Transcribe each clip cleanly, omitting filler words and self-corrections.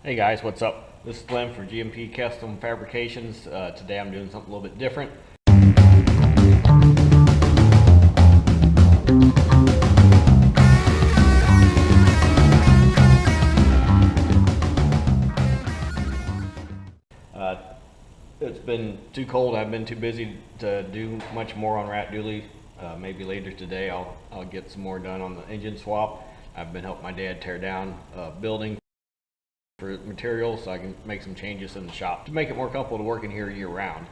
Hey guys, what's up? This is Glenn for GMP Custom Fabrications. Today I'm doing something a little bit different. It's been too cold. I've been too busy to do much more on rat dually. Maybe later today I'll get some more done on the engine swap. I've been helping my dad tear down a building for materials, so I can make some changes in the shop to make it more comfortable to work in here year round.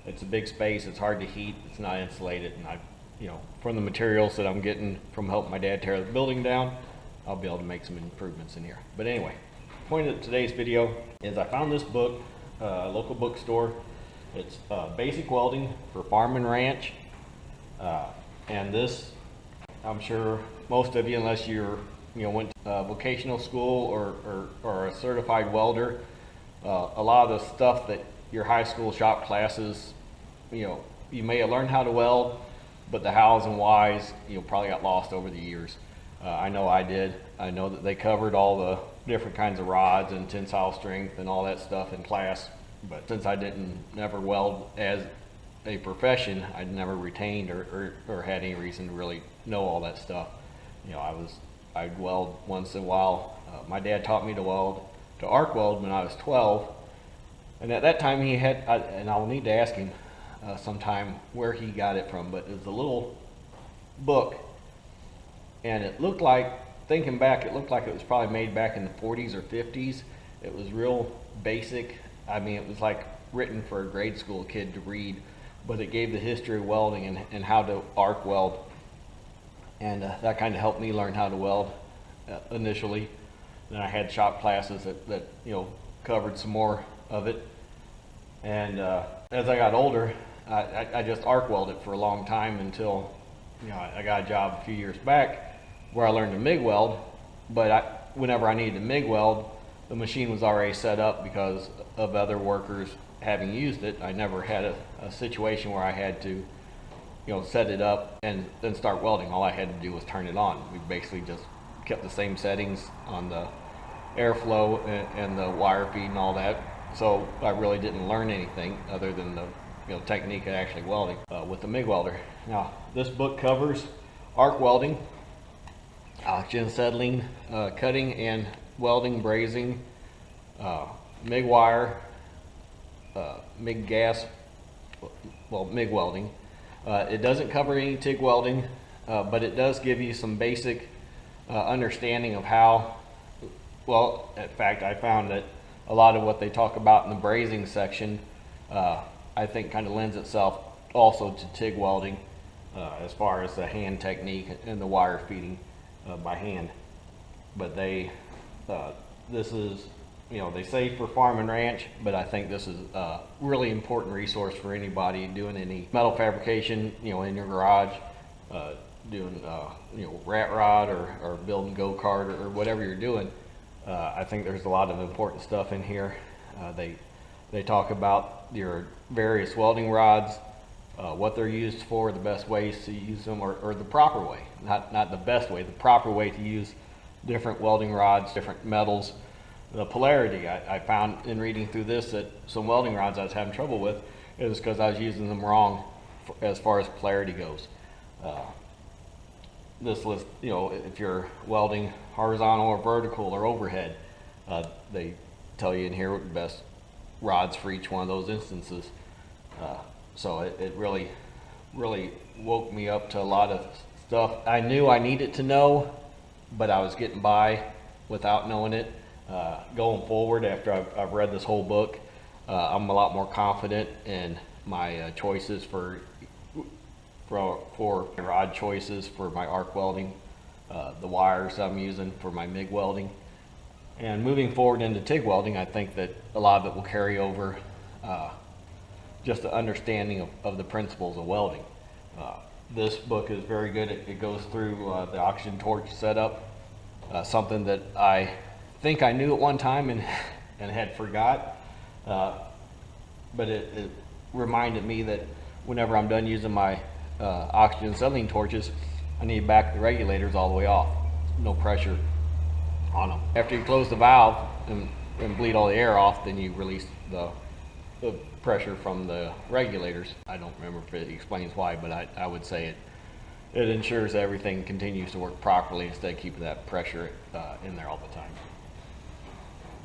It's a big space, it's hard to heat, it's not insulated, and from the materials that I'm getting from helping my dad tear the building down, I'll be able to make some improvements in here. But anyway, the point of today's video is I found this book, local bookstore. It's Basic Welding for Farm and Ranch, and this, I'm sure most of you, unless you're went to vocational school or a certified welder, a lot of the stuff that your high school shop classes, you may have learned how to weld, but the hows and whys, probably got lost over the years. I know I did. I know that they covered all the different kinds of rods and tensile strength and all that stuff in class, but since I never weld as a profession, I'd never retained or had any reason to really know all that stuff. I'd weld once in a while. My dad taught me to arc weld when I was 12, and at that time he had, and I'll need to ask him sometime where he got it from, but it was a little book, and it looked like, thinking back, it looked like it was probably made back in the 40s or 50s. It was real basic. I mean, it was like written for a grade school kid to read, but it gave the history of welding and how to arc weld. And that kind of helped me learn how to weld initially. Then I had shop classes that covered some more of it. And as I got older, I just arc welded for a long time until I got a job a few years back where I learned to MIG weld. But whenever I needed to MIG weld, the machine was already set up because of other workers having used it. I never had a situation where I had to set it up and then start welding. All I had to do was turn it on. We basically just kept the same settings on the airflow and the wire feed and all that. So I really didn't learn anything other than the technique of actually welding with the MIG welder. Now, this book covers arc welding, oxygen acetylene, cutting and welding, brazing, MIG wire, MIG gas, MIG welding. It doesn't cover any TIG welding, but it does give you some basic understanding of how, in fact, I found that a lot of what they talk about in the brazing section, I think kind of lends itself also to TIG welding, as far as the hand technique and the wire feeding by hand. But this is, they say for farm and ranch, but I think this is a really important resource for anybody doing any metal fabrication, in your garage, doing, rat rod or building go-kart or whatever you're doing. I think there's a lot of important stuff in here. They talk about your various welding rods, what they're used for, the best ways to use them, or the proper way, not the best way, the proper way to use different welding rods, different metals. The Polarity, I found in reading through this that some welding rods I was having trouble with is because I was using them wrong as far as Polarity goes. This list, if you're welding horizontal or vertical or overhead, they tell you in here what the best rods for each one of those instances. So it really woke me up to a lot of stuff I knew I needed to know, but I was getting by without knowing it. Going forward, after I've read this whole book, I'm a lot more confident in my choices for rod choices for my arc welding, the wires I'm using for my MIG welding. And moving forward into TIG welding, I think that a lot of it will carry over just the understanding of the principles of welding. This book is very good. It goes through the oxygen torch setup, something that I think I knew at one time and had forgot, but it reminded me that whenever I'm done using my oxygen acetylene torches, I need to back the regulators all the way off, no pressure on them. After you close the valve and and bleed all the air off, then you release the pressure from the regulators. I don't remember if it explains why, but I would say it ensures that everything continues to work properly instead of keeping that pressure in there all the time.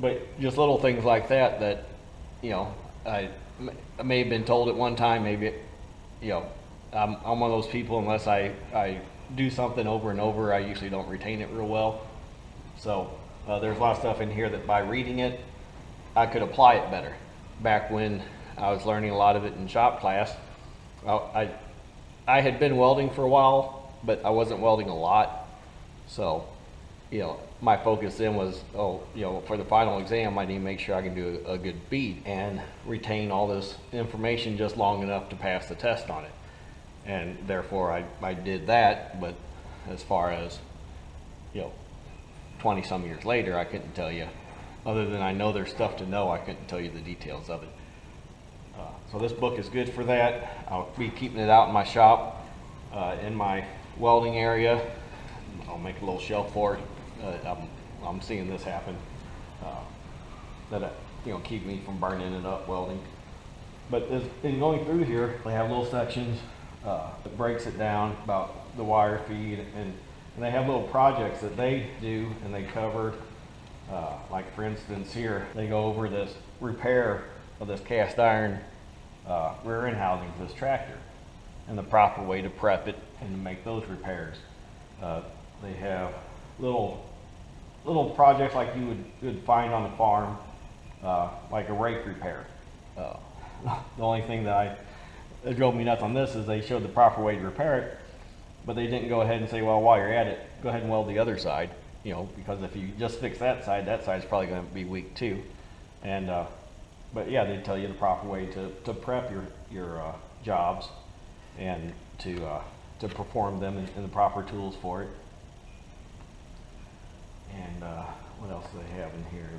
But just little things like that, you know, I may have been told at one time, maybe, you know, I'm one of those people, unless I do something over and over, I usually don't retain it real well. So there's a lot of stuff in here that by reading it, I could apply it better. Back when I was learning a lot of it in shop class, I had been welding for a while, but I wasn't welding a lot. So, you know, my focus then was, you know, for the final exam, I need to make sure I can do a good bead and retain all this information just long enough to pass the test on it. And therefore I did that, but as far as, you know, 20 some years later, I couldn't tell you, other than I know there's stuff to know, I couldn't tell you the details of it. So this book is good for that. I'll be keeping it out in my shop, in my welding area. I'll make a little shelf for it. I'm seeing this happen, that you know, keep me from burning it up welding. But in going through here, they have little sections that breaks it down about the wire feed, and they have little projects that they do and they cover. Like for instance here, they go over this repair of this cast iron rear end housing for this tractor and the proper way to prep it and to make those repairs. They have little projects like you would find on the farm, like a rake repair. The only thing that drove me nuts on this is they showed the proper way to repair it, but they didn't go ahead and say, well, while you're at it, go ahead and weld the other side, you know, because if you just fix that side's probably going to be weak too. And but yeah, they tell you the proper way to prep your jobs and to perform them in the proper tools for it. And what else do they have in here?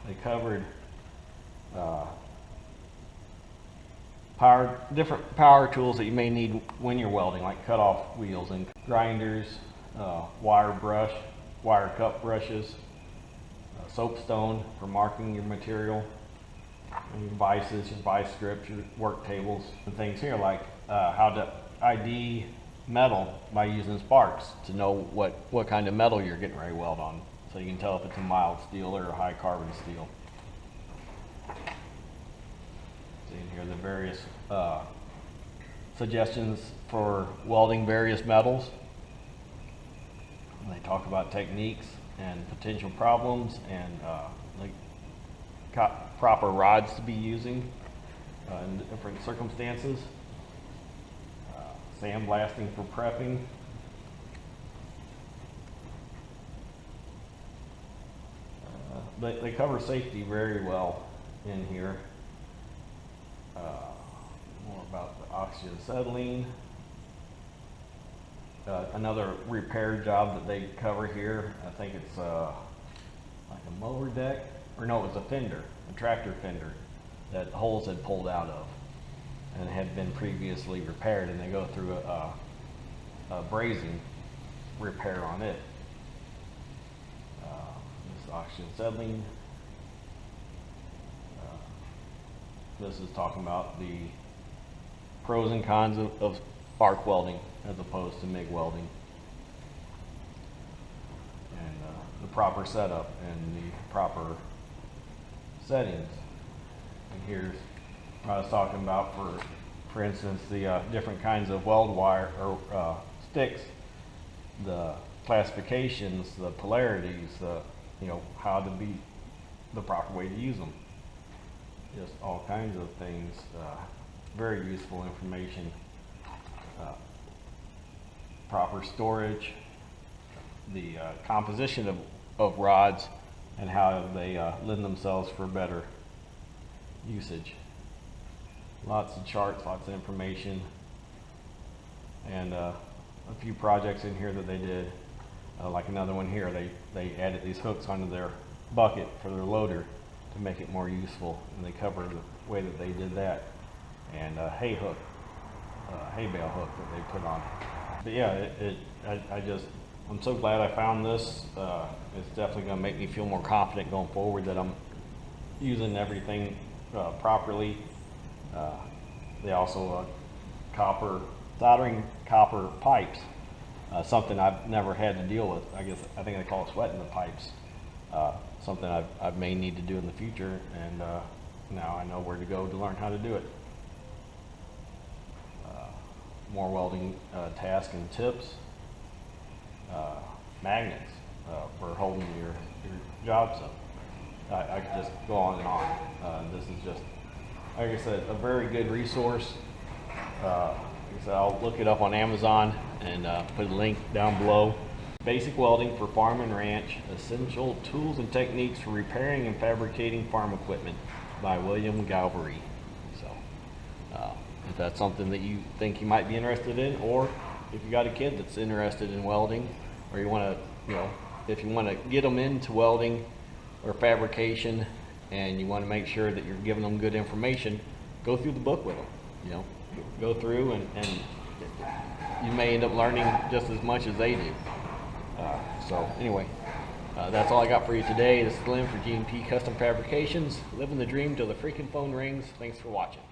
They covered different power tools that you may need when you're welding, like cut-off wheels and grinders, wire cup brushes, soapstone for marking your material, and your vices, your vice strips, your work tables, and things here like how to ID metal by using sparks to know what kind of metal you're getting ready to weld on, so you can tell if it's a mild steel or a high carbon steel. See in here the various suggestions for welding various metals. And they talk about techniques and potential problems and like proper rods to be using in different circumstances. Sandblasting for prepping. They cover safety very well in here. More about the oxygen acetylene. Another repair job that they cover here, I think it's like a mower deck, or no, it was a fender, a tractor fender that holes had pulled out of and had been previously repaired, and they go through a brazing repair on it. This oxygen acetylene. This is talking about the pros and cons of arc welding as opposed to MIG welding, and the proper setup and the proper settings. And here's what I was talking about for instance, the different kinds of weld wire or sticks, the classifications, the polarities, you know, how to be the proper way to use them. Just all kinds of things. Very useful information. Proper storage, the composition of rods, and how they lend themselves for better usage. Lots of charts, lots of information, and a few projects in here that they did. Like another one here, they added these hooks onto their bucket for their loader to make it more useful, and they cover the way that they did that. And a hay hook, hay bale hook that they put on. But yeah, I'm so glad I found this. It's definitely going to make me feel more confident going forward that I'm using everything properly. They also soldering copper pipes, something I've never had to deal with. I think they call it sweating the pipes. Something I may need to do in the future, and now I know where to go to learn how to do it. More welding tasks and tips. Magnets for holding your jobs up. I could just go on and on. This is just, like I said, a very good resource. Like I said, I'll look it up on Amazon and put a link down below. Basic Welding for Farm and Ranch, Essential Tools and Techniques for Repairing and Fabricating Farm Equipment by William Galvery. So, if that's something that you think you might be interested in, or if you got a kid that's interested in welding, or you want to, if you want to get them into welding or fabrication, and you want to make sure that you're giving them good information, go through the book with them. Go through, and you may end up learning just as much as they do. So anyway, that's all I got for you today. This is Glenn for G&P Custom Fabrications. Living the dream till the freaking phone rings. Thanks for watching.